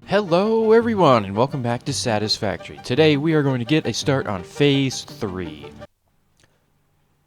Hello everyone, and welcome back to Satisfactory. Today we are going to get a start on Phase 3.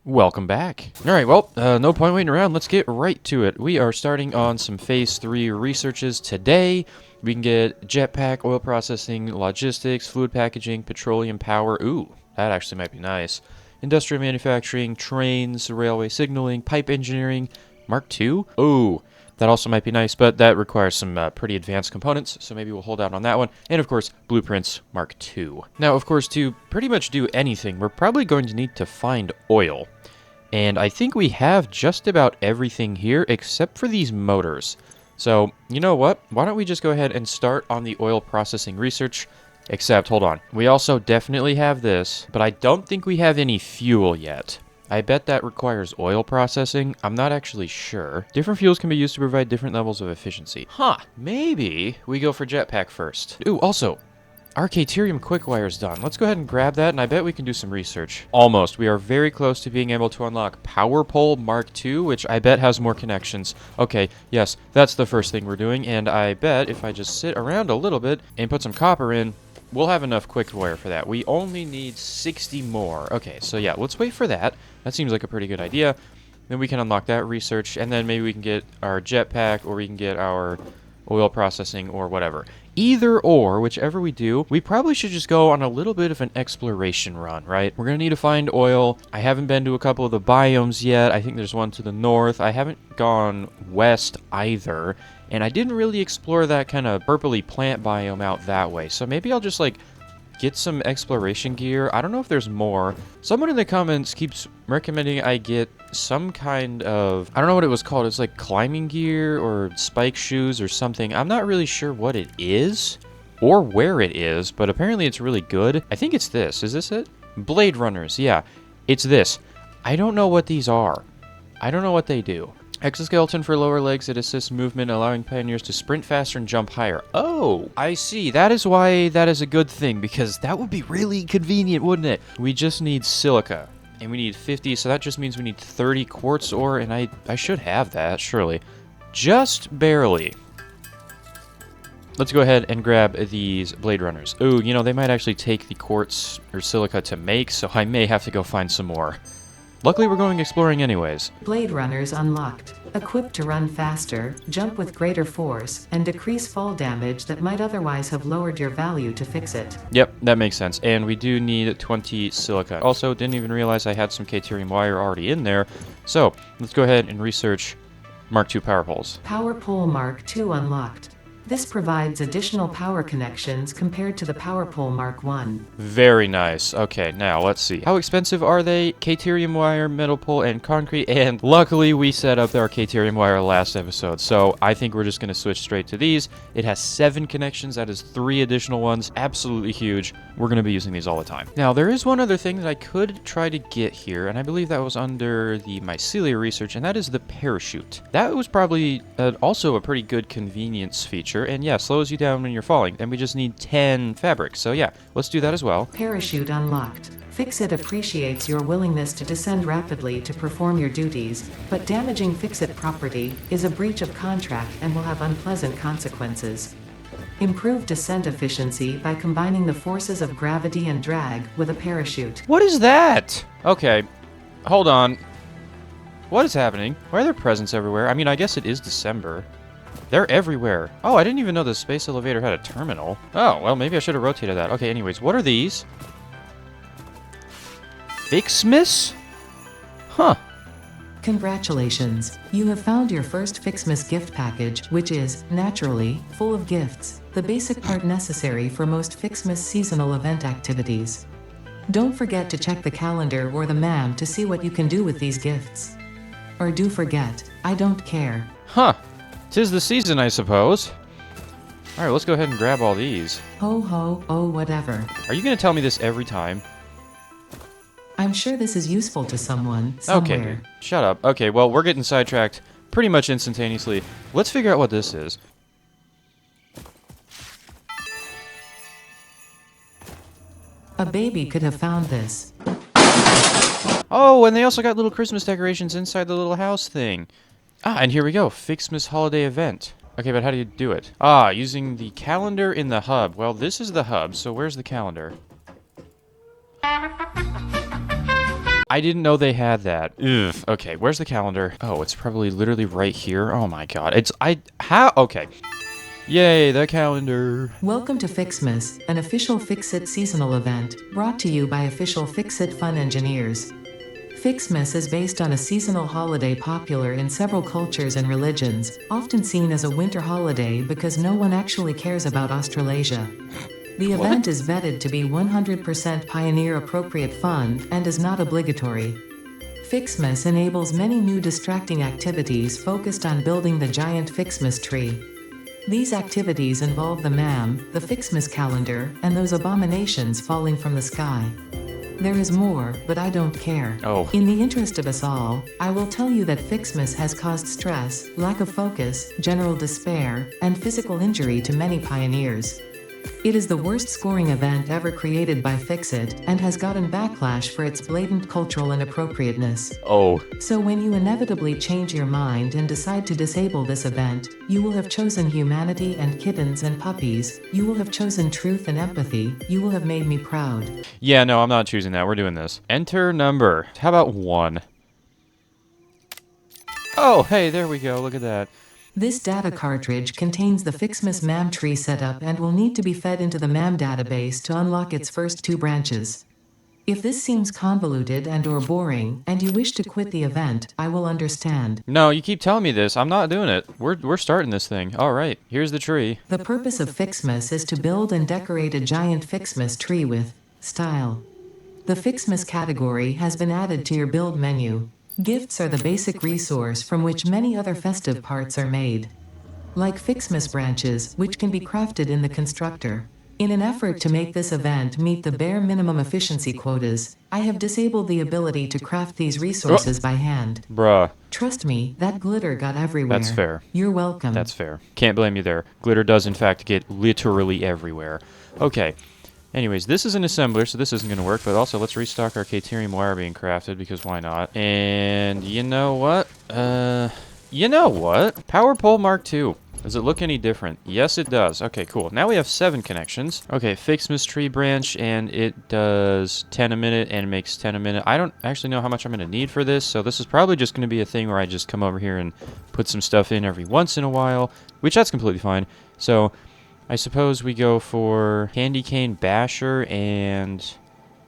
Welcome back. Alright, well, no point waiting around, let's get right to it. We are starting on some Phase 3 researches today. We can get jetpack, oil processing, logistics, fluid packaging, petroleum power. Ooh, that actually might be nice. Industrial manufacturing, trains, railway signaling, pipe engineering, Mark II? Ooh. That also might be nice, but that requires some pretty advanced components, so maybe we'll hold out on that one. And of course, blueprints Mark II. Now, of course, to pretty much do anything, we're probably going to need to find oil. And I think we have just about everything here except for these motors. So, you know what? Why don't we just go ahead and start on the oil processing research? Except, hold on. We also definitely have this, but I don't think we have any fuel yet. I bet that requires oil processing. I'm not actually sure. Different fuels can be used to provide different levels of efficiency. Huh. Maybe we go for jetpack first. Ooh, also, our Caterium quick wire's done. Let's go ahead and grab that, and I bet we can do some research. Almost. We are very close to being able to unlock Power Pole Mark II, which I bet has more connections. Okay, yes, that's the first thing we're doing, and I bet if I just sit around a little bit and put some copper in, we'll have enough quick wire for that. We only need 60 more. Okay, so yeah, let's wait for that. That seems like a pretty good idea. Then we can unlock that research, and then maybe we can get our jetpack, or we can get our oil processing, or whatever. Either or, whichever we do, we probably should just go on a little bit of an exploration run, right? We're going to need to find oil. I haven't been to a couple of the biomes yet. I think there's one to the north. I haven't gone west either. And I didn't really explore that kind of purpley plant biome out that way. So maybe I'll just, like, get some exploration gear. I don't know if there's more. Someone in the comments keeps recommending I get some kind of, I don't know what it was called. It's like climbing gear or spike shoes or something. I'm not really sure what it is or where it is, but apparently it's really good. I think it's this. Is this it? Blade Runners. Yeah, it's this. I don't know what these are. I don't know what they do. Exoskeleton for lower legs that assists movement, allowing pioneers to sprint faster and jump higher. Oh, I see. That is why that is a good thing, because that would be really convenient, wouldn't it? We just need silica, and we need 50, so that just means we need 30 quartz ore, and I should have that, surely. Just barely. Let's go ahead and grab these Blade Runners. Ooh, you know, they might actually take the quartz or silica to make, so I may have to go find some more. Luckily, we're going exploring anyways. Blade Runners unlocked. Equipped to run faster, jump with greater force, and decrease fall damage that might otherwise have lowered your value to fix it. Yep, that makes sense. And we do need 20 silica. Also, didn't even realize I had some Caterium wire already in there. So, let's go ahead and research Mark II power poles. Power Pole Mark II unlocked. This provides additional power connections compared to the Power Pole Mark I. Very nice. Okay, now let's see. How expensive are they? Caterium wire, metal pole, and concrete. And luckily, we set up our Caterium wire last episode. So I think we're just going to switch straight to these. It has 7 connections. That is 3 additional ones. Absolutely huge. We're going to be using these all the time. Now, there is one other thing that I could try to get here. And I believe that was under the mycelia research. And that is the parachute. That was probably also a pretty good convenience feature. And yeah, slows you down when you're falling. And we just need 10 fabrics. So yeah, let's do that as well. Parachute unlocked. Fixit appreciates your willingness to descend rapidly to perform your duties, but damaging Fixit property is a breach of contract and will have unpleasant consequences. Improve descent efficiency by combining the forces of gravity and drag with a parachute. What is that? Okay, hold on. What is happening? Why are there presents everywhere? I mean, I guess it is December. They're everywhere. Oh, I didn't even know the space elevator had a terminal. Oh, well, maybe I should have rotated that. Okay, anyways, what are these? Fixmas? Huh. Congratulations. You have found your first Fixmas gift package, which is, naturally, full of gifts, the basic part necessary for most Fixmas seasonal event activities. Don't forget to check the calendar or the MAM to see what you can do with these gifts. Or do forget, I don't care. Huh. 'Tis the season, I suppose. Alright, let's go ahead and grab all these. Ho ho, oh whatever. Are you going to tell me this every time? I'm sure this is useful to someone, somewhere. Okay, dude. Shut up. Okay, well, we're getting sidetracked pretty much instantaneously. Let's figure out what this is. A baby could have found this. Oh, and they also got little Christmas decorations inside the little house thing. Ah, and here we go. Fixmas holiday event. Okay, but how do you do it? Ah, using the calendar in the hub. Well, this is the hub, so where's the calendar? I didn't know they had that. Ugh. Okay, where's the calendar? Oh, it's probably literally right here. Oh my god. Okay. Yay, the calendar. Welcome to Fixmas, an official Fix-It seasonal event, brought to you by official Fix-It Fun engineers. Fixmas is based on a seasonal holiday popular in several cultures and religions, often seen as a winter holiday because no one actually cares about Australasia. The event is vetted to be 100% pioneer-appropriate fun and is not obligatory. Fixmas enables many new distracting activities focused on building the giant Fixmas tree. These activities involve the MAM, the Fixmas calendar, and those abominations falling from the sky. There is more, but I don't care. Oh. In the interest of us all, I will tell you that Fixmas has caused stress, lack of focus, general despair, and physical injury to many pioneers. It is the worst scoring event ever created by Fixit, and has gotten backlash for its blatant cultural inappropriateness. Oh. So when you inevitably change your mind and decide to disable this event, you will have chosen humanity and kittens and puppies, you will have chosen truth and empathy, you will have made me proud. Yeah, no, I'm not choosing that. We're doing this. Enter number. How about 1? Oh, hey, there we go. Look at that. This data cartridge contains the Fixmas MAM tree setup and will need to be fed into the MAM database to unlock its first 2 branches. If this seems convoluted and/or boring, and you wish to quit the event, I will understand. No, you keep telling me this. I'm not doing it. We're starting this thing. All right, here's the tree. The purpose of Fixmas is to build and decorate a giant Fixmas tree with style. The Fixmas category has been added to your build menu. Gifts are the basic resource from which many other festive parts are made. Like Fixmas branches, which can be crafted in the constructor. In an effort to make this event meet the bare minimum efficiency quotas, I have disabled the ability to craft these resources by hand. Bruh. Trust me, that glitter got everywhere. That's fair. You're welcome. That's fair. Can't blame you there. Glitter does, in fact, get literally everywhere. Okay. Anyways, this is an assembler, so this isn't going to work, but also let's restock our Caterium wire being crafted, because why not? And you know what? Power pole Mark II. Does it look any different? Yes, it does. Okay, cool. Now we have 7 connections. Okay, Fixmas tree branch, and it does 10 a minute and makes 10 a minute. I don't actually know how much I'm going to need for this, so this is probably just going to be a thing where I just come over here and put some stuff in every once in a while, which that's completely fine. So I suppose we go for candy cane basher and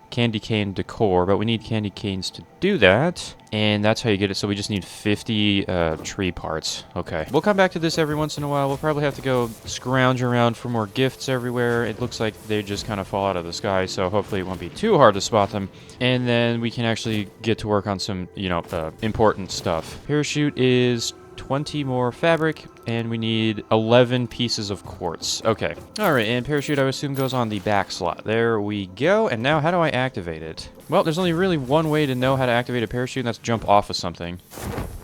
candy cane decor, but we need candy canes to do that, and that's how you get it. So we just need 50 tree parts. Okay, we'll come back to this every once in a while. We'll probably have to go scrounge around for more gifts everywhere. It looks like they just kind of fall out of the sky, so hopefully it won't be too hard to spot them, and then we can actually get to work on some, important stuff. Parachute is 20 more fabric, and we need 11 pieces of quartz. Okay. Alright, and parachute, I assume, goes on the back slot. There we go. And now, how do I activate it? Well, there's only really one way to know how to activate a parachute, and that's jump off of something.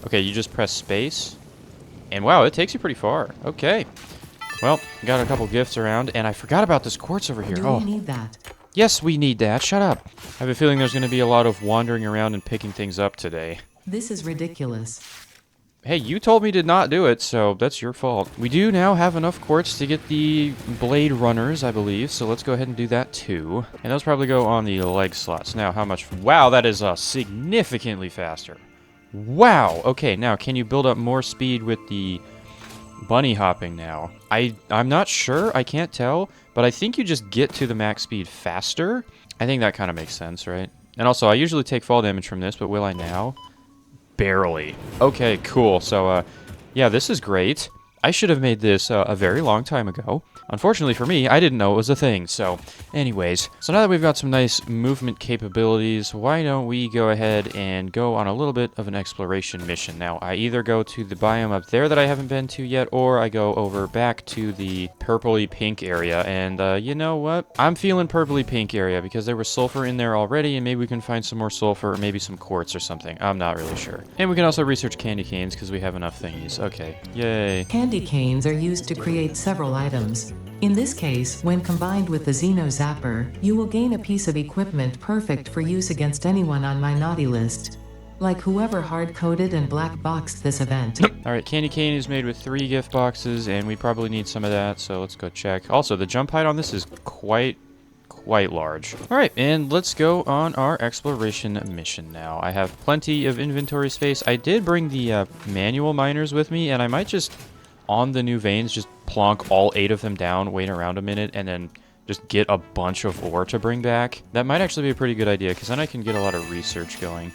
Okay, you just press space. And wow, it takes you pretty far. Okay. Well, got a couple gifts around, and I forgot about this quartz over here. Do we need that? Yes, we need that. Shut up. I have a feeling there's going to be a lot of wandering around and picking things up today. This is ridiculous. Hey, you told me to not do it, so that's your fault. We do now have enough quartz to get the blade runners, I believe, so let's go ahead and do that too. And those probably go on the leg slots. Now, how much? Wow, that is significantly faster. Wow! Okay, now, can you build up more speed with the bunny hopping now? I'm not sure, I can't tell, but I think you just get to the max speed faster. I think that kind of makes sense, right? And also, I usually take fall damage from this, but will I now? Barely. Okay, cool. So, yeah, this is great. I should have made this a very long time ago. Unfortunately for me, I didn't know it was a thing. So, anyways, so now that we've got some nice movement capabilities, why don't we go ahead and go on a little bit of an exploration mission. Now, I either go to the biome up there that I haven't been to yet, or I go over back to the purpley pink area. And, you know what? I'm feeling purpley pink area because there was sulfur in there already, and maybe we can find some more sulfur, or maybe some quartz or something. I'm not really sure. And we can also research candy canes because we have enough thingies. Okay, yay. Candy canes are used to create several items. In this case, when combined with the Xeno Zapper, you will gain a piece of equipment perfect for use against anyone on my naughty list. like whoever hard-coded and black-boxed this event. Alright, candy cane is made with 3 gift boxes, and we probably need some of that, so let's go check. Also, the jump height on this is quite large. Alright, and let's go on our exploration mission now. I have plenty of inventory space. I did bring the manual miners with me, and I might just, on the new veins, just plonk all 8 of them down, wait around a minute, and then just get a bunch of ore to bring back. That might actually be a pretty good idea, because then I can get a lot of research going.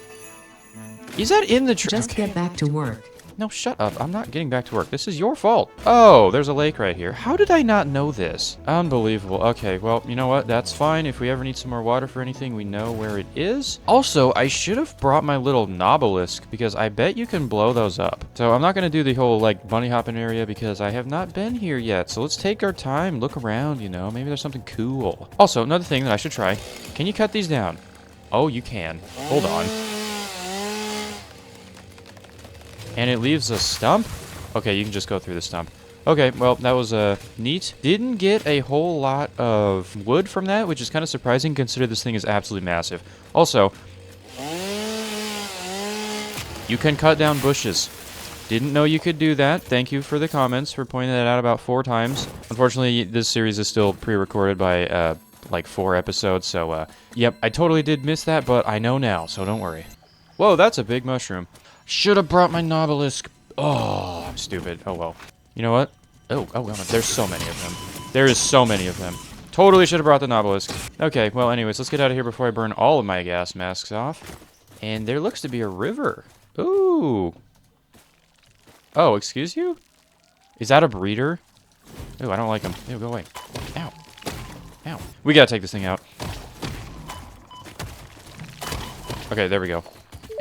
Is that in the Just get back to work. No, shut up. I'm not getting back to work. This is your fault. Oh, there's a lake right here. How did I not know this? Unbelievable. Okay, well, you know what? That's fine. If we ever need some more water for anything, we know where it is. Also, I should have brought my little Nobelisk, because I bet you can blow those up. So I'm not going to do the whole, like, bunny hopping area, because I have not been here yet. So let's take our time, look around, you know. Maybe there's something cool. Also, another thing that I should try. Can you cut these down? Oh, you can. Hold on. And it leaves a stump? Okay, you can just go through the stump. Okay, well, that was neat. Didn't get a whole lot of wood from that, which is kind of surprising considering this thing is absolutely massive. Also, you can cut down bushes. Didn't know you could do that. Thank you for the comments, for pointing that out about 4 times. Unfortunately, this series is still pre-recorded by, like 4 episodes, so, yep, I totally did miss that, but I know now, so don't worry. Whoa, that's a big mushroom. Should have brought my Nobelisk. Oh, I'm stupid. Oh, well. You know what? Oh, there's so many of them. There is so many of them. Totally should have brought the Nobelisk. Okay, well, anyways, let's get out of here before I burn all of my gas masks off. And there looks to be a river. Ooh. Oh, excuse you? Is that a breeder? Ooh, I don't like them. Ew, go away. Ow. Ow. We gotta take this thing out. Okay, there we go.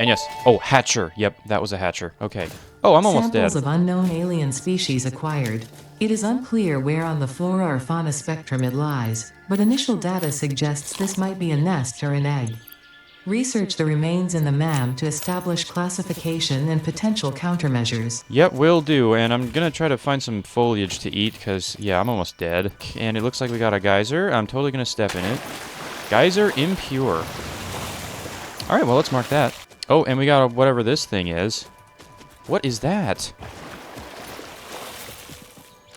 And yes. Oh, hatcher. Yep, that was a hatcher. Okay. Oh, I'm almost dead. Samples of unknown alien species acquired. It is unclear where on the flora or fauna spectrum it lies, but initial data suggests this might be a nest or an egg. Research the remains in the MAM to establish classification and potential countermeasures. Yep, will do. And I'm gonna try to find some foliage to eat, because, yeah, I'm almost dead. And it looks like we got a geyser. I'm totally gonna step in it. Geyser impure. Alright, well, let's mark that. Oh, and we got whatever this thing is. What is that?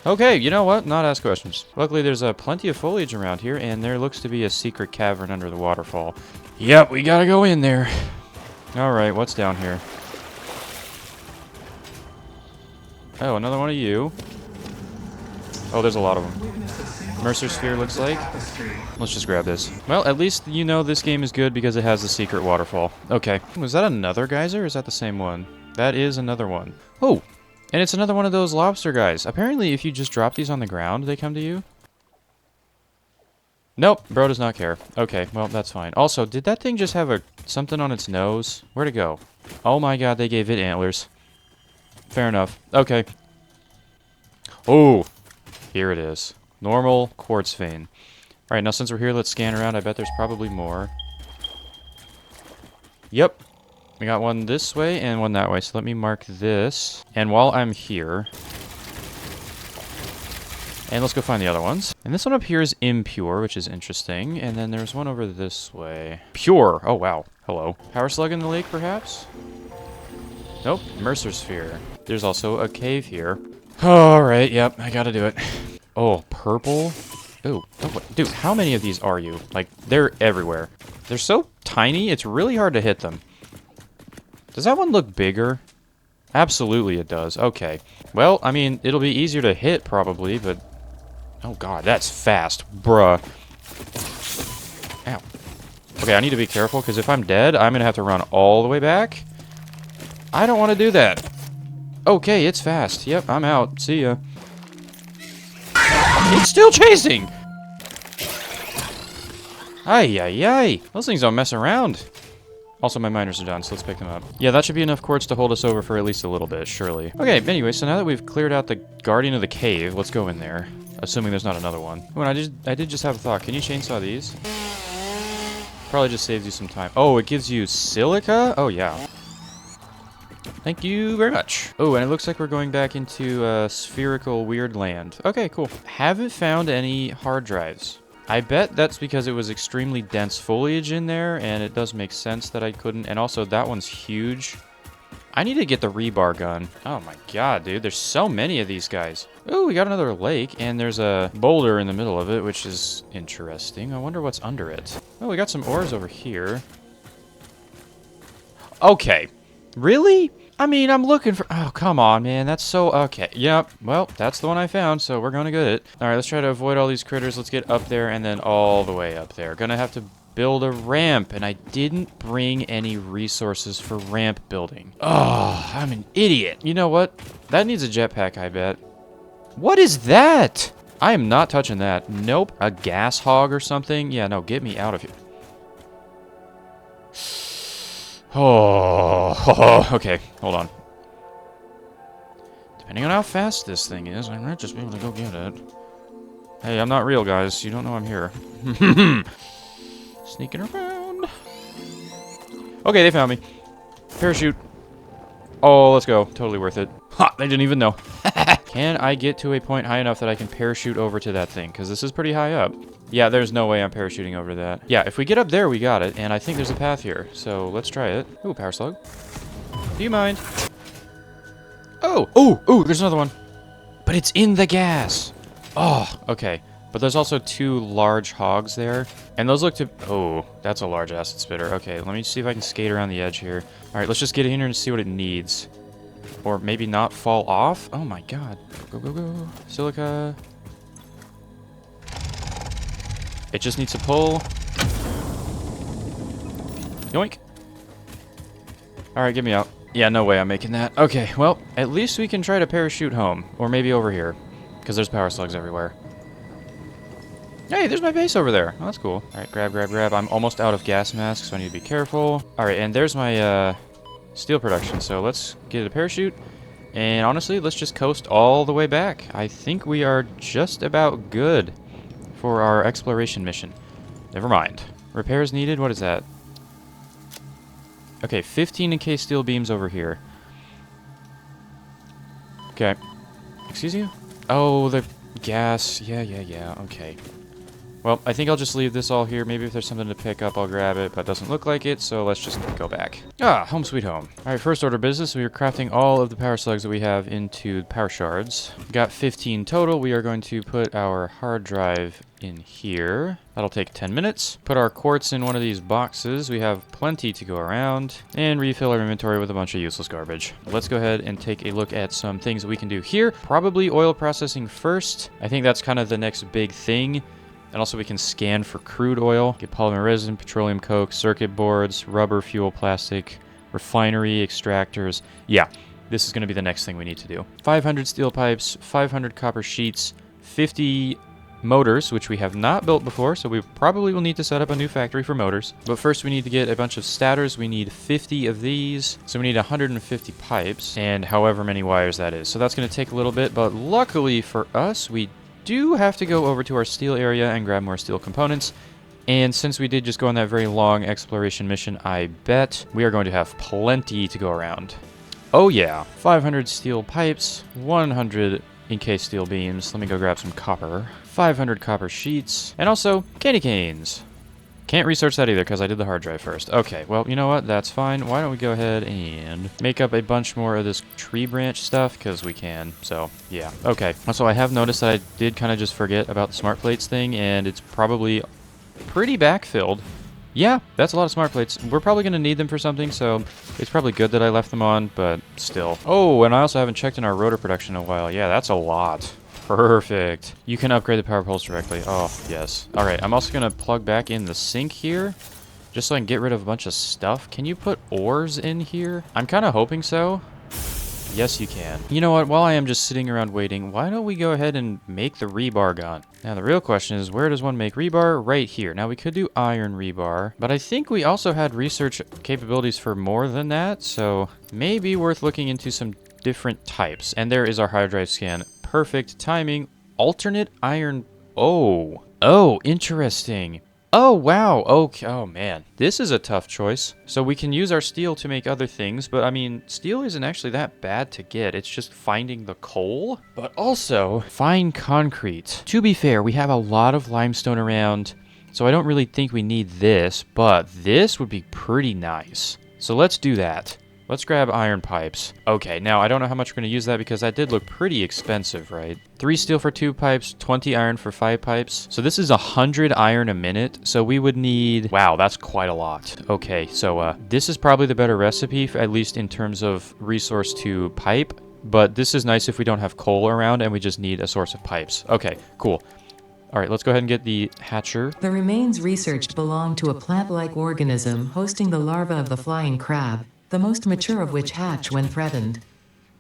Okay, you know what? Not ask questions. Luckily, there's plenty of foliage around here, and there looks to be a secret cavern under the waterfall. Yep, we gotta go in there. Alright, what's down here? Oh, another one of you. Oh, there's a lot of them. Mercer Sphere looks like. Let's just grab this. Well, at least you know this game is good because it has the secret waterfall. Okay. Was that another geyser or is that the same one? That is another one. Oh! And it's another one of those lobster guys. Apparently, if you just drop these on the ground, they come to you. Nope, bro does not care. Okay, well, that's fine. Also, did that thing just have something on its nose? Where'd it go? Oh my god, they gave it antlers. Fair enough. Okay. Oh! Here it is. Normal quartz vein. Alright, now since we're here, let's scan around. I bet there's probably more. Yep. We got one this way and one that way. So let me mark this. And while I'm here... And let's go find the other ones. And this one up here is impure, which is interesting. And then there's one over this way. Pure! Oh, wow. Hello. Power slug in the lake, perhaps? Nope. Mercer Sphere. There's also a cave here. Alright, yep. I gotta do it. Oh, purple? Ooh. Oh, what? Dude, how many of these are you? Like, they're everywhere. They're so tiny, it's really hard to hit them. Does that one look bigger? Absolutely it does. Okay. Well, I mean, it'll be easier to hit, probably, but... Oh, God, that's fast. Bruh. Ow. Okay, I need to be careful, because if I'm dead, I'm going to have to run all the way back. I don't want to do that. Okay, it's fast. Yep, I'm out. See ya. It's still chasing! Ay, ay, ay. Those things don't mess around. Also, my miners are done, so let's pick them up. Yeah, that should be enough quartz to hold us over for at least a little bit, surely. Okay, anyway, so now that we've cleared out the Guardian of the Cave, let's go in there. Assuming there's not another one. Oh, and I did just have a thought. Can you chainsaw these? Probably just saves you some time. Oh, it gives you silica? Oh, yeah. Thank you very much. Oh, and it looks like we're going back into spherical weird land. Okay, cool. Haven't found any hard drives. I bet that's because it was extremely dense foliage in there, and it does make sense that I couldn't. And also, that one's huge. I need to get the rebar gun. Oh my god, dude. There's so many of these guys. Oh, we got another lake, and there's a boulder in the middle of it, which is interesting. I wonder what's under it. Oh, we got some ores over here. Okay. Really? I mean, I'm looking for... Oh, come on, man. That's so... Okay. Yep. Well, that's the one I found, so we're gonna get it. All right, let's try to avoid all these critters. Let's get up there and then all the way up there. Gonna have to build a ramp, and I didn't bring any resources for ramp building. Oh, I'm an idiot. You know what? That needs a jetpack, I bet. What is that? I am not touching that. Nope. A gas hog or something? Yeah, no, get me out of here. Oh, okay. Hold on. Depending on how fast this thing is, I might just be able to go get it. Hey, I'm not real, guys. You don't know I'm here. Sneaking around. Okay, they found me. Parachute. Oh, let's go. Totally worth it. Ha! They didn't even know. Can I get to a point high enough that I can parachute over to that thing? Because this is pretty high up. Yeah, there's no way I'm parachuting over that. Yeah, if we get up there, we got it. And I think there's a path here. So let's try it. Ooh, power slug. Do you mind? Oh! Ooh! Ooh, there's another one. But it's in the gas. Oh, okay. But there's also 2 large hogs there. And those look to... Oh, that's a large acid spitter. Okay, let me see if I can skate around the edge here. All right, let's just get in here and see what it needs. Or maybe not fall off. Oh my god. Go, go, go. Silica. It just needs to pull. Yoink. Alright, get me out. Yeah, no way I'm making that. Okay, well, at least we can try to parachute home. Or maybe over here. Because there's power slugs everywhere. Hey, there's my base over there. Oh, that's cool. Alright, grab, grab, grab. I'm almost out of gas masks, so I need to be careful. Alright, and there's my steel production. So let's get a parachute. And honestly, let's just coast all the way back. I think we are just about good for our exploration mission. Never mind. Repairs needed? What is that? Okay, 15 encased steel beams over here. Okay. Excuse you? Oh, the gas. Yeah. Okay. Well, I think I'll just leave this all here. Maybe if there's something to pick up, I'll grab it, but it doesn't look like it, so let's just go back. Ah, home sweet home. All right, first order business. We are crafting all of the power slugs that we have into power shards. We got 15 total. We are going to put our hard drive in here. That'll take 10 minutes. Put our quartz in one of these boxes. We have plenty to go around. And refill our inventory with a bunch of useless garbage. Let's go ahead and take a look at some things that we can do here. Probably oil processing first. I think that's kind of the next big thing. And also we can scan for crude oil, get polymer resin, petroleum coke, circuit boards, rubber, fuel, plastic, refinery, extractors. Yeah, this is going to be the next thing we need to do. 500 steel pipes, 500 copper sheets, 50 motors, which we have not built before, so we probably will need to set up a new factory for motors. But first we need to get a bunch of stators. We need 50 of these, so we need 150 pipes, and however many wires that is. So that's going to take a little bit, but luckily for us, we do have to go over to our steel area and grab more steel components. And since we did just go on that very long exploration mission, I bet we are going to have plenty to go around. Oh yeah, 500 steel pipes, 100 encased steel beams. Let me go grab some copper. 500 copper sheets, and also candy canes. Can't research that either because I did the hard drive first. Okay, well, you know what? That's fine. Why don't we go ahead and make up a bunch more of this tree branch stuff because we can. So, yeah. Okay. Also, I have noticed that I did kind of just forget about the smart plates thing, and it's probably pretty backfilled. Yeah, that's a lot of smart plates. We're probably going to need them for something, so it's probably good that I left them on, but still. Oh, and I also haven't checked in our rotor production in a while. Yeah, that's a lot. Perfect. You can upgrade the power poles directly. Oh, yes. All right, I'm also going to plug back in the sink here, just so I can get rid of a bunch of stuff. Can you put ores in here? I'm kind of hoping so. Yes, you can. You know what? While I am just sitting around waiting, why don't we go ahead and make the rebar gun? Now, the real question is, where does one make rebar? Right here. Now, we could do iron rebar, but I think we also had research capabilities for more than that, so maybe worth looking into some different types. And there is our hard drive scan. Perfect timing. Alternate iron. Oh, interesting. Oh, wow. Okay. Oh, man. This is a tough choice. So we can use our steel to make other things, but I mean, steel isn't actually that bad to get. It's just finding the coal, but also fine concrete. To be fair, we have a lot of limestone around, so I don't really think we need this, but this would be pretty nice. So let's do that. Let's grab iron pipes. Okay, now I don't know how much we're going to use that because that did look pretty expensive, right? 3 steel for 2 pipes, 20 iron for 5 pipes. So this is 100 iron a minute. So we would need... Wow, that's quite a lot. Okay, so this is probably the better recipe, at least in terms of resource to pipe. But this is nice if we don't have coal around and we just need a source of pipes. Okay, cool. All right, let's go ahead and get the hatcher. The remains researched belong to a plant-like organism hosting the larva of the flying crab, the most mature of which hatch when threatened.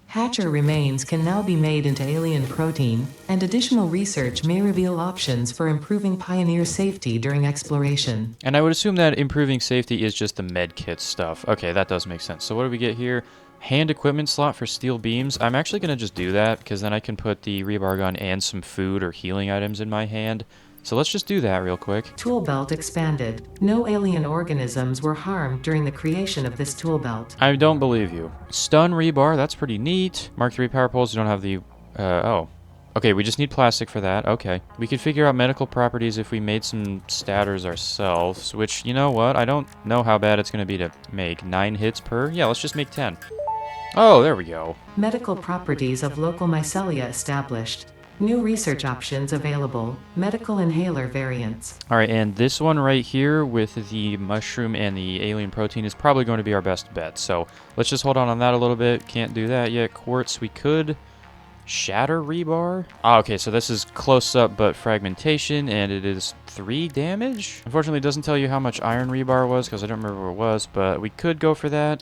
Hatcher remains can now be made into alien protein, and additional research may reveal options for improving Pioneer safety during exploration. And I would assume that improving safety is just the med kit stuff. Okay, that does make sense. So what do we get here? Hand equipment slot for steel beams. I'm actually going to just do that because then I can put the rebar gun and some food or healing items in my hand. So let's just do that real quick. Tool belt expanded. No alien organisms were harmed during the creation of this tool belt. I don't believe you. Stun rebar, that's pretty neat. Mark 3 power poles, you don't have the... oh. Okay, we just need plastic for that. Okay. We could figure out medical properties if we made some statters ourselves, which, you know what? I don't know how bad it's going to be to make. 9 hits per? Yeah, let's just make 10. Oh, there we go. Medical properties of local mycelia established. New research options available. Medical inhaler variants. All right, and this one right here with the mushroom and the alien protein is probably going to be our best bet. So let's just hold on that a little bit. Can't do that yet. Quartz, we could. Shatter rebar. Ah, okay, so this is close up but fragmentation, and it is 3 damage. Unfortunately, it doesn't tell you how much iron rebar was because I don't remember what it was, but we could go for that.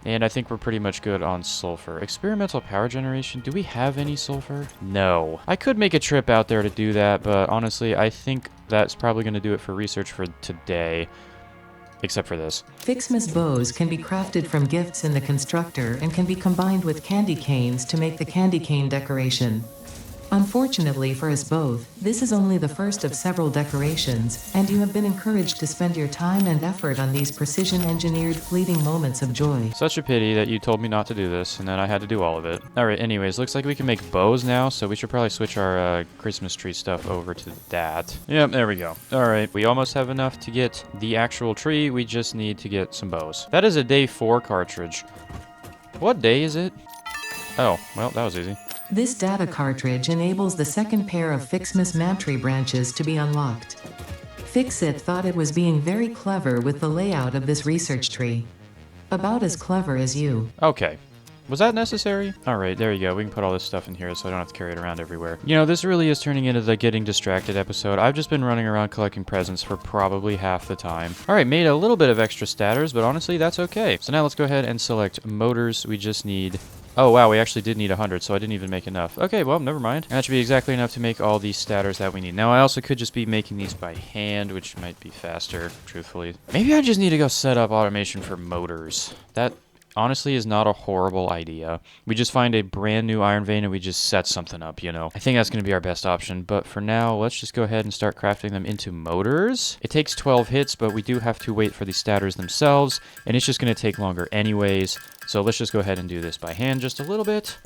And I think we're pretty much good on sulfur. Experimental power generation. Do we have any sulfur? No. I could make a trip out there to do that, but honestly, I think that's probably going to do it for research for today. Except for this. Fixmas bows can be crafted from gifts in the constructor and can be combined with candy canes to make the candy cane decoration. Unfortunately for us both, this is only the first of several decorations, and you have been encouraged to spend your time and effort on these precision-engineered fleeting moments of joy. Such a pity that you told me not to do this, and then I had to do all of it. Alright, anyways, looks like we can make bows now, so we should probably switch our Christmas tree stuff over to that. Yep, there we go. Alright, we almost have enough to get the actual tree, we just need to get some bows. That is a day 4 cartridge. What day is it? Oh, well, that was easy. This data cartridge enables the second pair of Fixmas mantry branches to be unlocked. Fixit thought it was being very clever with the layout of this research tree. About as clever as you. Okay. Was that necessary? Alright, there you go. We can put all this stuff in here so I don't have to carry it around everywhere. You know, this really is turning into the getting distracted episode. I've just been running around collecting presents for probably half the time. Alright, made a little bit of extra statters, but honestly, that's okay. So now let's go ahead and select motors. We just need... Oh, wow, we actually did need 100, so I didn't even make enough. Okay, well, never mind. That should be exactly enough to make all these statters that we need. Now, I also could just be making these by hand, which might be faster, truthfully. Maybe I just need to go set up automation for motors. That honestly is not a horrible idea. We just find a brand new iron vein and we just set something up, you know. I think that's going to be our best option, but for now, let's just go ahead and start crafting them into motors. It takes 12 hits, but we do have to wait for the statters themselves, and it's just going to take longer anyways. So let's just go ahead and do this by hand just a little bit.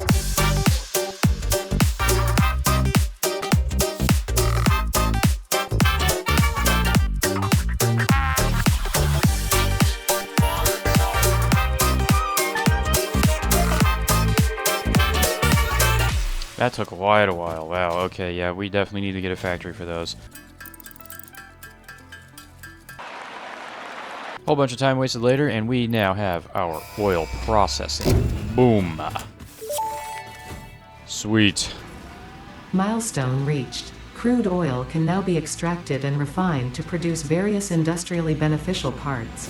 That took quite a while. Wow, okay, yeah, we definitely need to get a factory for those. Whole bunch of time wasted later, and we now have our oil processing. Boom. Sweet. Milestone reached. Crude oil can now be extracted and refined to produce various industrially beneficial parts.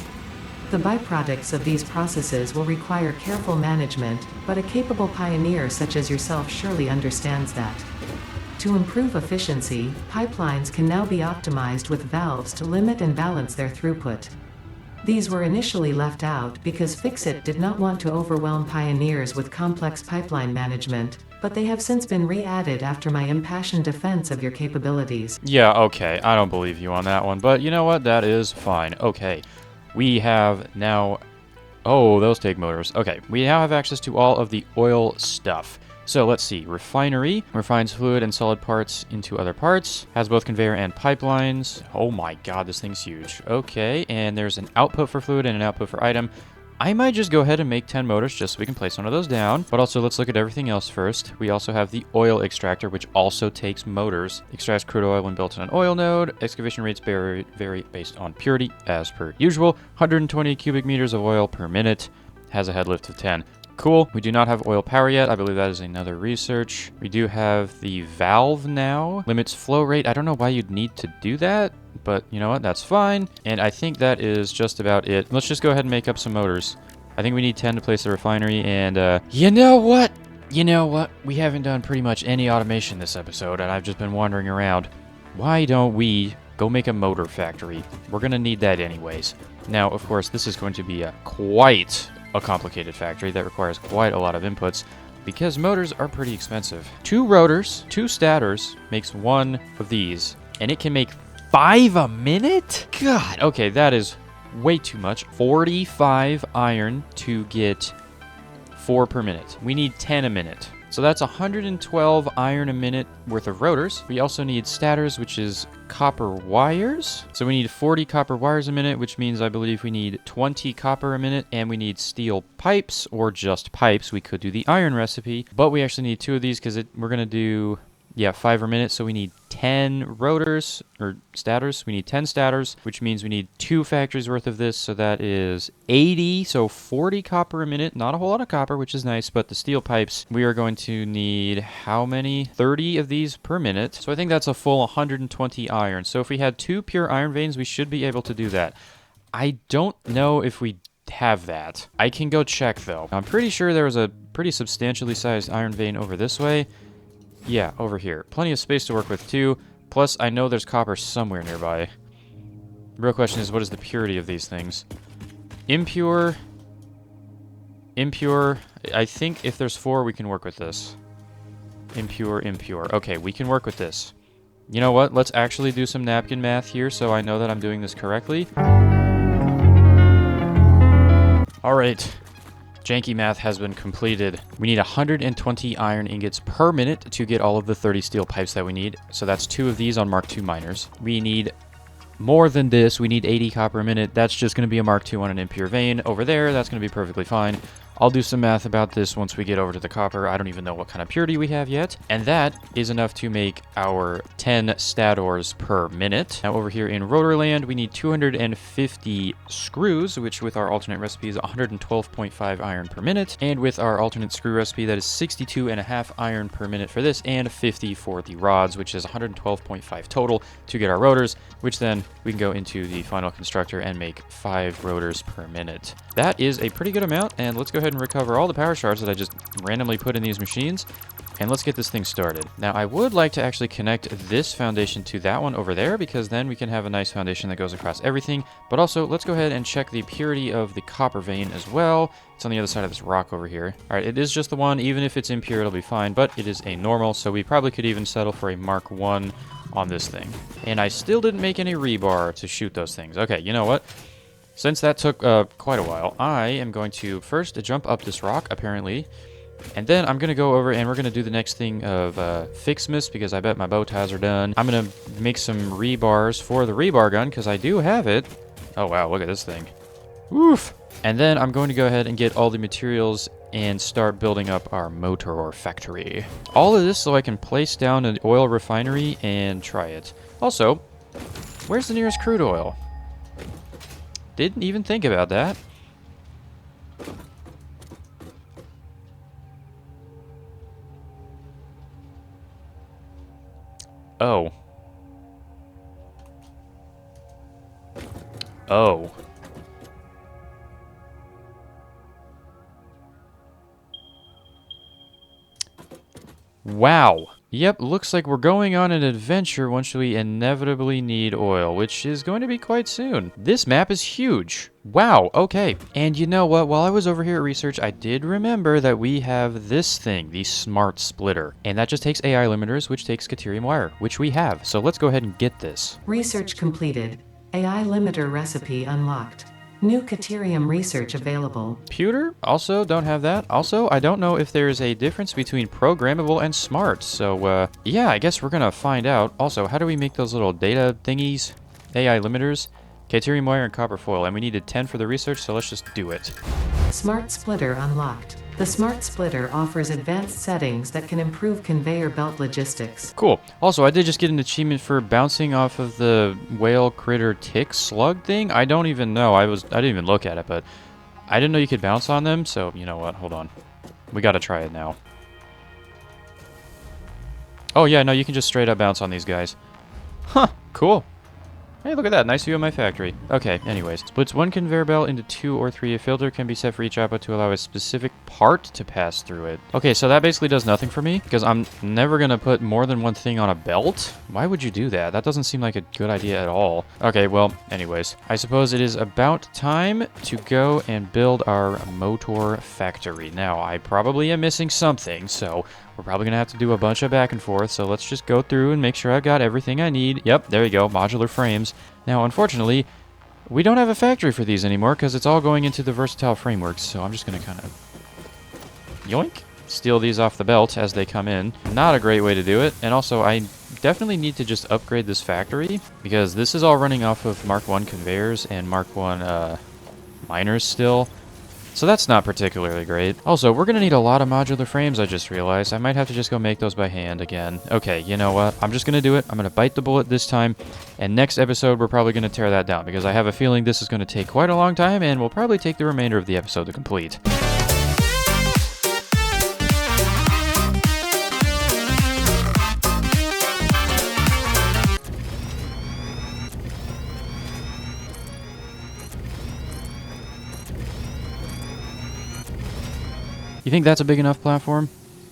The byproducts of these processes will require careful management, but a capable pioneer such as yourself surely understands that. To improve efficiency, pipelines can now be optimized with valves to limit and balance their throughput. These were initially left out because Fixit did not want to overwhelm pioneers with complex pipeline management, but they have since been re-added after my impassioned defense of your capabilities. Yeah, okay, I don't believe you on that one, but you know what? That is fine. Okay, we have now... Oh, those take motors. Okay, we now have access to all of the oil stuff. So let's see. Refinery refines fluid and solid parts into other parts. Has both conveyor and pipelines. Oh my god, this thing's huge. Okay, and there's an output for fluid and an output for item. I might just go ahead and make 10 motors just so we can place one of those down. But also, let's look at everything else first. We also have the oil extractor, which also takes motors. Extracts crude oil when built in an oil node. Excavation rates vary based on purity, as per usual. 120 cubic meters of oil per minute. Has a head lift of 10. Cool. We do not have oil power yet. I believe that is another research. We do have the valve now. Limits flow rate. I don't know why you'd need to do that, but you know what? That's fine. And I think that is just about it. Let's just go ahead and make up some motors. I think we need 10 to place the refinery, and you know what? You know what? We haven't done pretty much any automation this episode, and I've just been wandering around. Why don't we go make a motor factory? We're going to need that anyways. Now, of course, this is going to be quite a complicated factory that requires quite a lot of inputs because motors are pretty expensive. 2 rotors, 2 stators makes 1 of these, and it can make 5 a minute? God, okay, that is way too much. 45 iron to get 4 per minute. We need 10 a minute. So that's 112 iron a minute worth of rotors. We also need stators, which is copper wires. So we need 40 copper wires a minute, which means I believe we need 20 copper a minute, and we need steel pipes, or just pipes. We could do the iron recipe, but we actually need 2 of these because we're going to do, 5 a minute. So we need 10 rotors, or stators. We need 10 stators, which means we need 2 factories worth of this. So that is 80, so 40 copper a minute. Not a whole lot of copper, which is nice, but the steel pipes, we are going to need how many? 30 of these per minute. So I think that's a full 120 iron. So if we had 2 pure iron veins, we should be able to do that. I don't know if we have that. I can go check, though. I'm pretty sure there was a pretty substantially sized iron vein over this way. Yeah, over here. Plenty of space to work with, too. Plus, I know there's copper somewhere nearby. The real question is, what is the purity of these things? Impure. Impure. I think if there's 4, we can work with this. Impure, impure. Okay, we can work with this. You know what? Let's actually do some napkin math here so I know that I'm doing this correctly. Alright. Janky math has been completed. We need 120 iron ingots per minute to get all of the 30 steel pipes that we need. So that's 2 of these on Mark II miners. We need more than this. We need 80 copper a minute. That's just going to be a Mark II on an impure vein. Over there, that's going to be perfectly fine. I'll do some math about this once we get over to the copper. I don't even know what kind of purity we have yet. And that is enough to make our 10 stators per minute. Now over here in Rotorland, we need 250 screws, which with our alternate recipe is 112.5 iron per minute. And with our alternate screw recipe, that is 62.5 iron per minute for this, and 50 for the rods, which is 112.5 total to get our rotors, which then we can go into the final constructor and make 5 rotors per minute. That is a pretty good amount, and let's go ahead and recover all the power shards that I just randomly put in these machines, and let's get this thing started. Now, I would like to actually connect this foundation to that one over there, because then we can have a nice foundation that goes across everything. But also, let's go ahead and check the purity of the copper vein as well. It's on the other side of this rock over here. All right, it is just the one. Even if it's impure, it'll be fine, but it is a normal, so we probably could even settle for a Mark I on this thing. And I still didn't make any rebar to shoot those things. Okay, you know what? Since that took quite a while, I am going to first jump up this rock, apparently, and then I'm going to go over and we're going to do the next thing of Fixmas, because I bet my bow ties are done. I'm going to make some rebars for the rebar gun, because I do have it. Oh, wow, look at this thing. Oof! And then I'm going to go ahead and get all the materials and start building up our motor or factory. All of this so I can place down an oil refinery and try it. Also, where's the nearest crude oil? Didn't even think about that. Oh. Oh. Wow. Yep, looks like we're going on an adventure once we inevitably need oil, which is going to be quite soon. This map is huge. Wow, okay. And you know what? While I was over here at research, I did remember that we have this thing, the smart splitter. And that just takes AI limiters, which takes Caterium wire, which we have. So let's go ahead and get this. Research completed. AI limiter recipe unlocked. New Caterium research available. Pewter? Also, don't have that. Also, I don't know if there's a difference between programmable and smart. So, yeah, I guess we're gonna find out. Also, how do we make those little data thingies? AI limiters? Caterium wire and copper foil. And we needed 10 for the research, so let's just do it. Smart splitter unlocked. The smart splitter offers advanced settings that can improve conveyor belt logistics. Cool. Also, I did just get an achievement for bouncing off of the whale critter tick slug thing. I don't even know. I didn't even look at it, but I didn't know you could bounce on them. So, you know what? Hold on. We got to try it now. Oh, yeah, no, you can just straight up bounce on these guys. Huh, cool. Hey, look at that. Nice view of my factory. Okay, anyways. Splits one conveyor belt into 2 or 3. A filter can be set for each output to allow a specific part to pass through it. Okay, so that basically does nothing for me, because I'm never going to put more than one thing on a belt. Why would you do that? That doesn't seem like a good idea at all. Okay, well, anyways. I suppose it is about time to go and build our motor factory. Now, I probably am missing something, so we're probably going to have to do a bunch of back and forth, so let's just go through and make sure I've got everything I need. Yep, there you go, modular frames. Now, unfortunately, we don't have a factory for these anymore because it's all going into the versatile frameworks, so I'm just going to kind of yoink, steal these off the belt as they come in. Not a great way to do it, and also I definitely need to just upgrade this factory because this is all running off of Mark 1 conveyors and Mark 1 miners still. So that's not particularly great. Also, we're going to need a lot of modular frames, I just realized. I might have to just go make those by hand again. Okay, you know what? I'm just going to do it. I'm going to bite the bullet this time. And next episode, we're probably going to tear that down because I have a feeling this is going to take quite a long time and will probably take the remainder of the episode to complete. You think that's a big enough platform?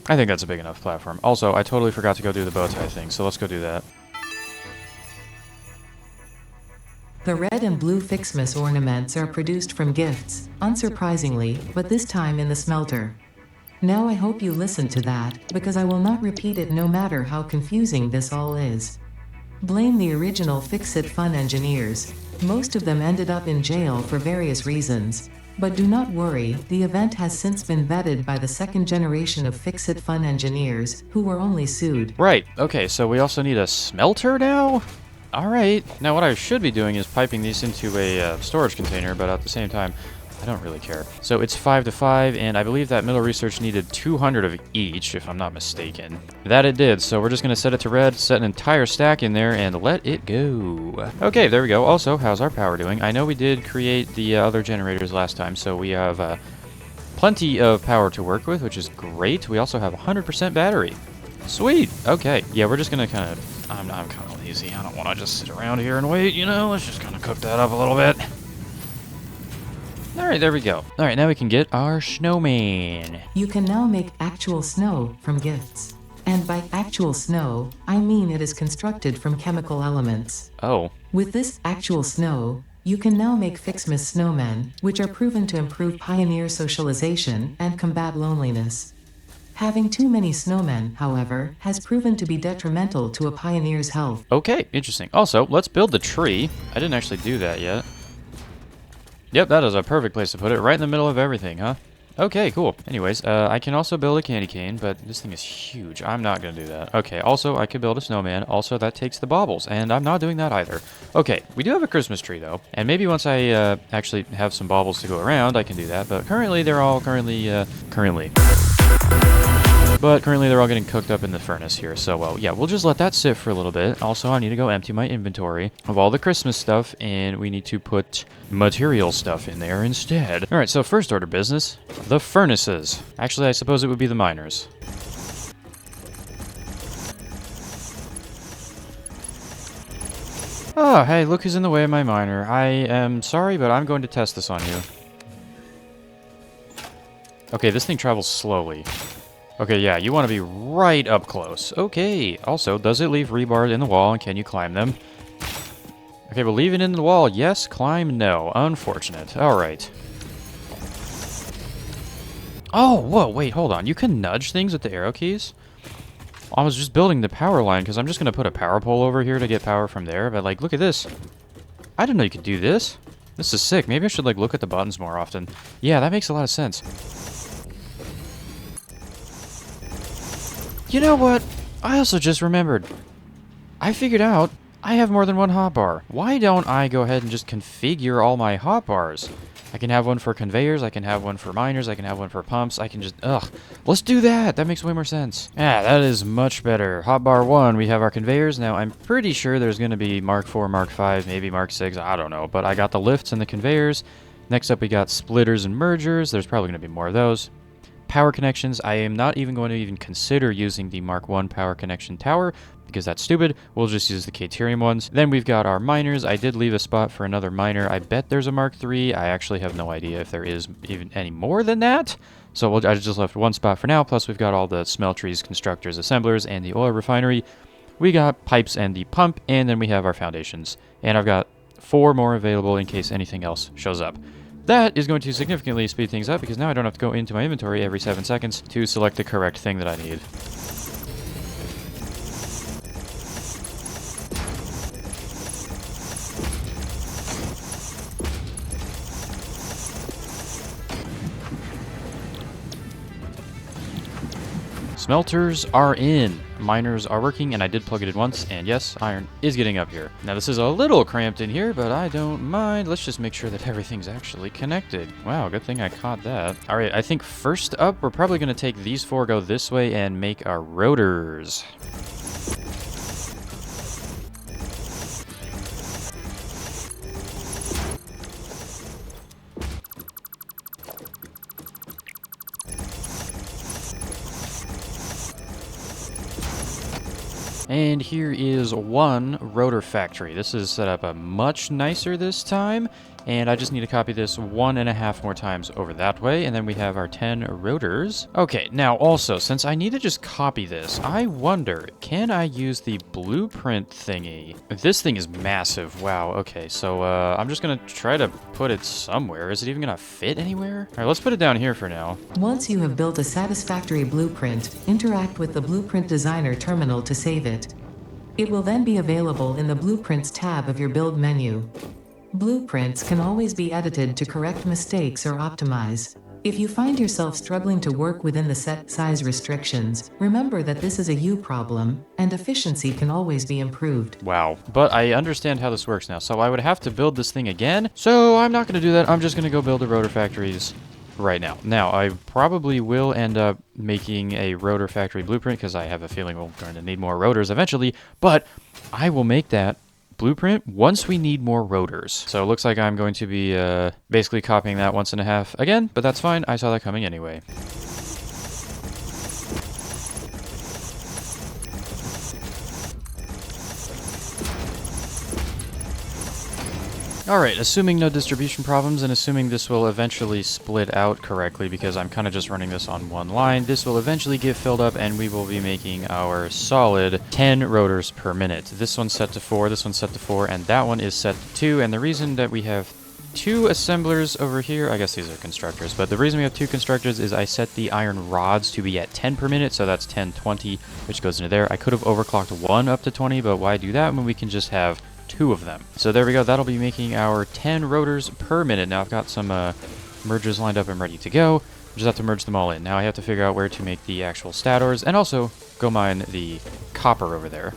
I think that's a big enough platform. Also, I totally forgot to go do the bow tie thing, so let's go do that. The red and blue Fixmas ornaments are produced from gifts, unsurprisingly, but this time in the smelter. Now I hope you listen to that, because I will not repeat it no matter how confusing this all is. Blame the original Fix-It Fun engineers. Most of them ended up in jail for various reasons. But do not worry, the event has since been vetted by the second generation of Fix-It Fun engineers, who were only sued. Right, okay, so we also need a smelter now? Alright, now what I should be doing is piping these into a storage container, but at the same time, I don't really care. So it's 5 to 5, and I believe that middle research needed 200 of each, if I'm not mistaken. That it did, so we're just going to set it to red, set an entire stack in there, and let it go. Okay, there we go. Also, how's our power doing? I know we did create the other generators last time, so we have plenty of power to work with, which is great. We also have 100% battery. Sweet! Okay, yeah, we're just going to kind of... I'm kind of lazy. I don't want to just sit around here and wait, you know? Let's just kind of cook that up a little bit. Alright, there we go. Alright, now we can get our snowman. You can now make actual snow from gifts. And by actual snow, I mean it is constructed from chemical elements. Oh. With this actual snow, you can now make Fixmas snowmen, which are proven to improve pioneer socialization and combat loneliness. Having too many snowmen, however, has proven to be detrimental to a pioneer's health. Okay, interesting. Also, let's build the tree. I didn't actually do that yet. Yep, that is a perfect place to put it, right in the middle of everything, huh? Okay, cool. Anyways, I can also build a candy cane, but this thing is huge. I'm not going to do that. Okay, also, I could build a snowman. Also, that takes the baubles, and I'm not doing that either. Okay, we do have a Christmas tree, though, and maybe once I actually have some baubles to go around, I can do that, but currently, they're all currently they're all getting cooked up in the furnace here, so, yeah, we'll just let that sit for a little bit. Also, I need to go empty my inventory of all the Christmas stuff, and we need to put material stuff in there instead. Alright, so first order business, the furnaces. Actually, I suppose it would be the miners. Oh, hey, look who's in the way of my miner. I am sorry, but I'm going to test this on you. Okay, this thing travels slowly. Okay, yeah, you want to be right up close. Okay, also, does it leave rebars in the wall, and can you climb them? Okay, but leave it in the wall, yes. Climb, no. Unfortunate. Alright. Oh, whoa, wait, hold on. You can nudge things with the arrow keys? I was just building the power line, because I'm just going to put a power pole over here to get power from there, but, like, look at this. I didn't know you could do this. This is sick. Maybe I should, like, look at the buttons more often. Yeah, that makes a lot of sense. You know what? I also just remembered. I figured out I have more than one hotbar. Why don't I go ahead and just configure all my hotbars? I can have one for conveyors, I can have one for miners, I can have one for pumps, I can just... Ugh. Let's do that! That makes way more sense. Yeah, that is much better. Hotbar 1, we have our conveyors. Now, I'm pretty sure there's going to be Mark 4, Mark 5, maybe Mark 6, I don't know. But I got the lifts and the conveyors. Next up, we got splitters and mergers. There's probably going to be more of those. Power connections, I am not even going to even consider using the Mark 1 power connection tower, because that's stupid. We'll just use the Caterium ones. Then we've got our miners. I did leave a spot for another miner. I bet there's a Mark 3. I actually have no idea if there is even any more than that. So I just left one spot for now. Plus we've got all the smelteries, constructors, assemblers, and the oil refinery. We got pipes and the pump, and then we have our foundations. And I've got 4 more available in case anything else shows up. That is going to significantly speed things up because now I don't have to go into my inventory every 7 seconds to select the correct thing that I need. Smelters are in. Miners are working, and I did plug it in once, and yes, iron is getting up here. Now, this is a little cramped in here, but I don't mind. Let's just make sure that everything's actually connected. Wow, good thing I caught that. All right, I think first up, we're probably going to take these 4, go this way, and make our rotors. And here is one rotor factory. This is set up much nicer this time, and I just need to copy this 1.5 more times over that way, and then we have our 10 rotors. Okay, now also, since I need to just copy this, I wonder, can I use the blueprint thingy? This thing is massive. Wow, okay, so I'm just gonna try to put it somewhere. Is it even gonna fit anywhere? All right, let's put it down here for now. Once you have built a satisfactory blueprint, interact with the Blueprint Designer terminal to save it. It will then be available in the Blueprints tab of your build menu. Blueprints can always be edited to correct mistakes or optimize. If you find yourself struggling to work within the set size restrictions, remember that this is a you problem, and efficiency can always be improved. Wow, but I understand how this works now, so I would have to build this thing again, so I'm not going to do that. I'm just going to go build the rotor factories right now. Now, I probably will end up making a rotor factory blueprint, because I have a feeling we're going to need more rotors eventually, but I will make that blueprint once we need more rotors. So it looks like I'm going to be basically copying that 1.5 again, but that's fine. I saw that coming anyway. Alright, assuming no distribution problems and assuming this will eventually split out correctly because I'm kind of just running this on one line, this will eventually get filled up and we will be making our solid 10 rotors per minute. This one's set to 4, this one's set to 4, and that one is set to 2, and the reason that we have 2 assemblers over here, I guess these are constructors, but the reason we have 2 constructors is I set the iron rods to be at 10 per minute, so that's 10, 20, which goes into there. I could have overclocked one up to 20, but why do that when we can just have 2 of them? So there we go. That'll be making our 10 rotors per minute. Now I've got some mergers lined up and ready to go. Just have to merge them all in. Now I have to figure out where to make the actual stators and also go mine the copper over there.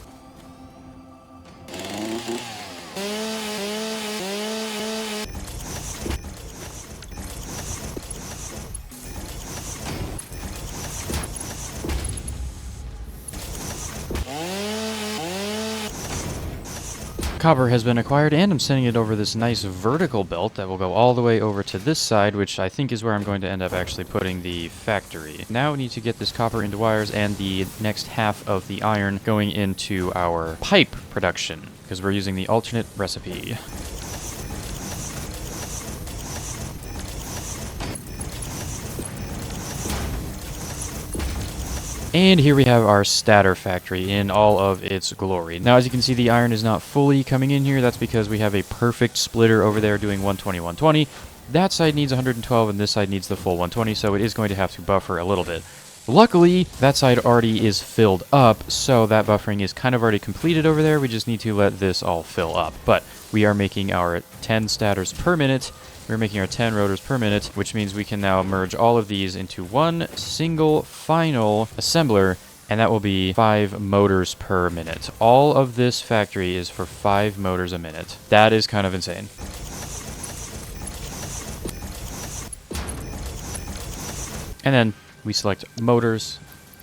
Copper has been acquired, and I'm sending it over this nice vertical belt that will go all the way over to this side, which I think is where I'm going to end up actually putting the factory. Now we need to get this copper into wires and the next half of the iron going into our pipe production, because we're using the alternate recipe. And here we have our statter factory in all of its glory. Now, as you can see, the iron is not fully coming in here. That's because we have a perfect splitter over there doing 120, 120. That side needs 112, and this side needs the full 120, so it is going to have to buffer a little bit. Luckily, that side already is filled up, so that buffering is kind of already completed over there. We just need to let this all fill up. But we are making our 10 statters per minute. We're making our 10 rotors per minute, which means we can now merge all of these into one single final assembler, and that will be 5 motors per minute. All of this factory is for 5 motors a minute. That is kind of insane. And then we select motors,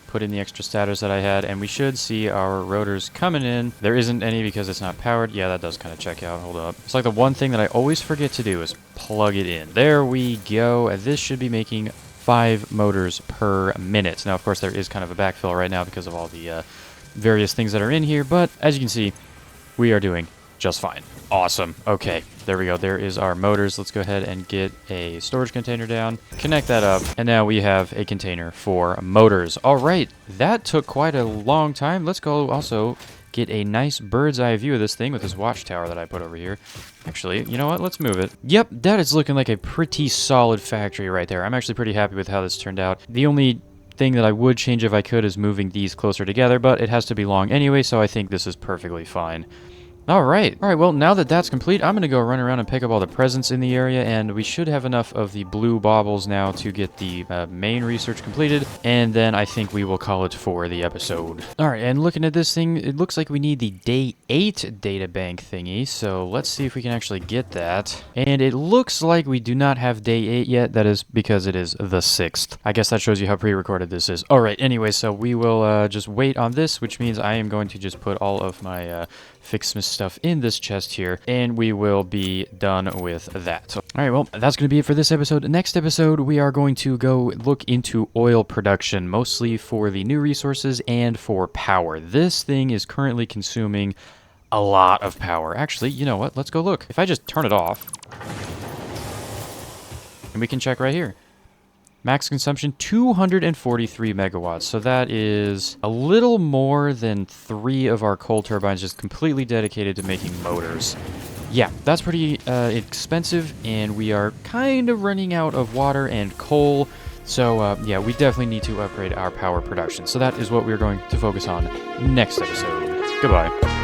put in the extra statters that I had, and we should see our rotors coming in. There isn't any because it's not powered. Yeah, that does kind of check out. Hold up. It's like the one thing that I always forget to do is plug it in. There we go. This should be making 5 motors per minute. Now, of course, there is kind of a backfill right now because of all the various things that are in here, but as you can see, we are doing just fine. Awesome. Okay, there we go. There is our motors. Let's go ahead and get a storage container down, connect that up, and now we have a container for motors. All right, that took quite a long time. Let's go also get a nice bird's eye view of this thing with this watchtower that I put over here. Actually, you know what? Let's move it. Yep, that is looking like a pretty solid factory right there. I'm actually pretty happy with how this turned out. The only thing that I would change if I could is moving these closer together, but it has to be long anyway, so I think this is perfectly fine. All right, well, now that that's complete, I'm going to go run around and pick up all the presents in the area, and we should have enough of the blue baubles now to get the main research completed, and then I think we will call it for the episode. All right, and looking at this thing, it looks like we need the Day 8 data bank thingy, so let's see if we can actually get that. And it looks like we do not have Day 8 yet. That is because it is the 6th. I guess that shows you how pre-recorded this is. All right, anyway, so we will just wait on this, which means I am going to just put all of my Fixmas stuff in this chest here, and we will be done with that. So, all right, well, that's going to be it for this episode. Next episode, we are going to go look into oil production, mostly for the new resources and for power. This thing is currently consuming a lot of power. Actually, you know what? Let's go look. If I just turn it off, and we can check right here. Max consumption, 243 megawatts. So that is a little more than 3 of our coal turbines just completely dedicated to making motors. Yeah, that's pretty expensive, and we are kind of running out of water and coal. So, yeah, we definitely need to upgrade our power production. So that is what we're going to focus on next episode. Goodbye.